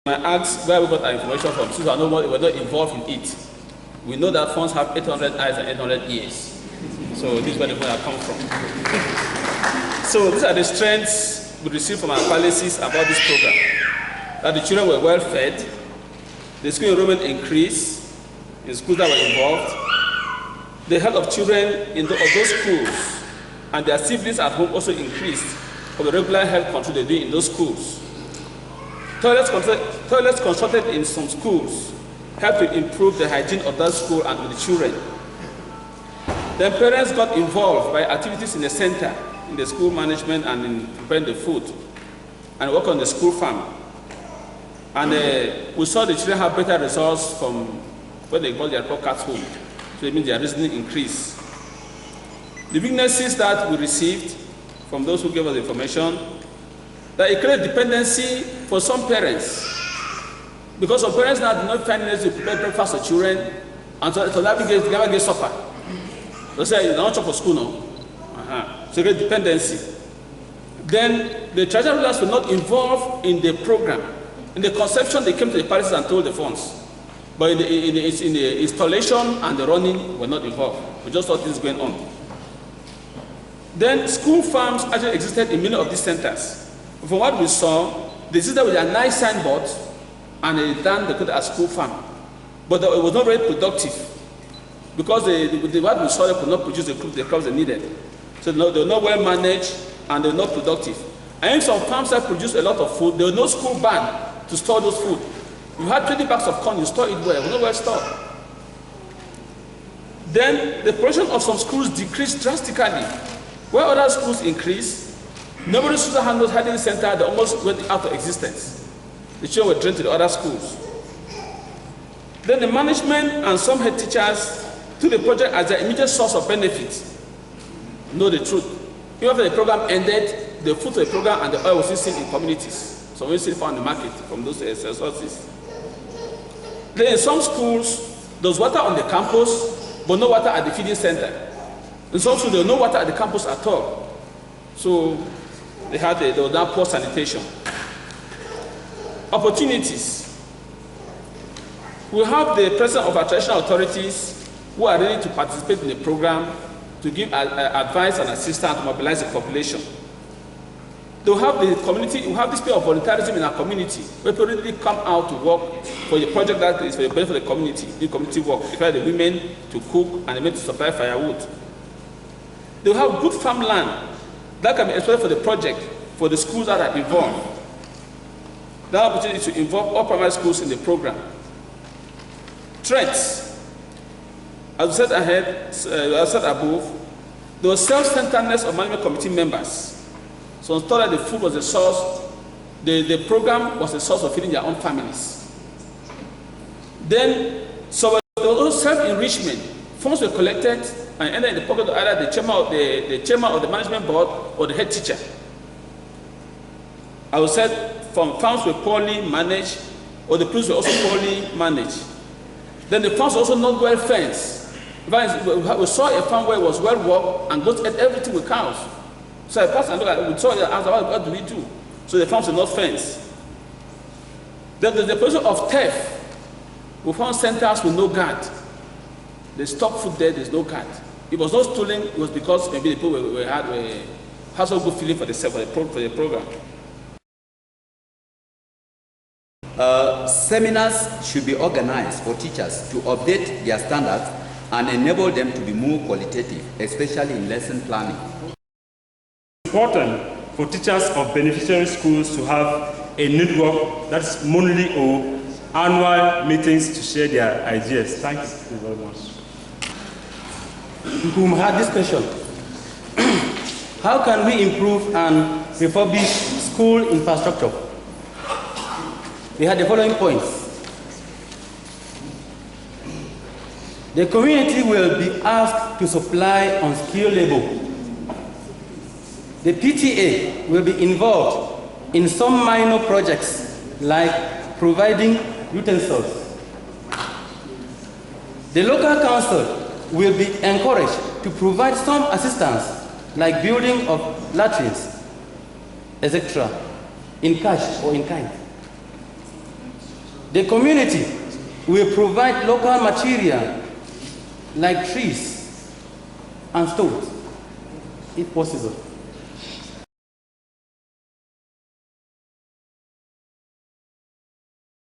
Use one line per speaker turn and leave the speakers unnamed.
I asked where we got our information from, since we're not involved in it. We know that funds have 800 eyes and 800 ears. So this is where the money comes from. So these are the strengths we received from our policies about this program. That the children were well fed, the school enrollment increased in schools that were involved, the health of children of those schools and their siblings at home also increased for the regular health control they do in those schools. Toilets constructed in some schools help to improve the hygiene of that school and with the children. Then parents got involved by activities in the center, in the school management and in preparing the food, and work on the school farm. And we saw the children have better results from what they call their pockets home. So it means their reasoning increased. The weaknesses that we received from those who gave us information, that it created dependency for some parents. Because some parents now do not find it to prepare breakfast for children, and so that they never get supper. They say, you don't chop for school now. So you get dependency. Then the treasury rulers were not involved in the program. In the conception, they came to the palaces and told the funds. But in the installation and the running, were not involved. We just thought things going on. Then school farms actually existed in many of these centers. From what we saw, they existed with a nice signboard, and they put it as school farm. But it was not very productive, because what we saw, they could not produce the crops they needed. So they were not well managed, and they were not productive. And in some farms that produced a lot of food, there was no school barn to store those food. You had 20 bags of corn, you store it well, it was not well stored. Then the production of some schools decreased drastically. Where other schools increased, nobody schools had no hiding center, they almost went out of existence. The children were drained to the other schools. Then the management and some head teachers took the project as their immediate source of benefit. Know the truth. Even after the program ended, the food of the program and the oil was still seen in communities. So we still found the market from those sources. Then in some schools, there was water on the campus, but no water at the feeding center. In some schools, there was no water at the campus at all. So there was now poor sanitation. Opportunities. We have the president of our traditional authorities who are ready to participate in the program to give advice and assistance to mobilize the population. They have the community, we have this spirit of volunteerism in our community, where people really come out to work for the project that is for the benefit of the community, do community work. They require the women to cook and the men to supply firewood. They have good farmland that can be exploited for the project, for the schools that are involved. The opportunity to involve all primary schools in the program. Threats. As I said above, there was self-centeredness of management committee members. So instead that the food was the source, the program was the source of feeding their own families. Then, so there was also self-enrichment. Funds were collected and ended in the pocket of either the chairman of the management board or the head teacher. I would say funds were poorly managed, or the police were also poorly managed. Then the farms were also not well fenced. We saw a farm where it was well worked and goats ate everything with cows. So I passed and looked at it, we saw it and asked, what do we do? So the farms were not fenced. Then there's the process of theft. We found centers with no guard. They stock food there, there's no guard. It was not stolen, it was because maybe the people had some good feeling for the program.
Seminars should be organized for teachers to update their standards and enable them to be more qualitative, especially in lesson planning.
It's important for teachers of beneficiary schools to have a network that's monthly or annual meetings to share their ideas. Thank you very much.
Whom had this question? How can we improve and refurbish school infrastructure? We had the following points. The community will be asked to supply unskilled labor. The PTA will be involved in some minor projects like providing utensils. The local council will be encouraged to provide some assistance like building of latrines, etc., in cash or in kind. The community will provide local material like trees and stones, if possible.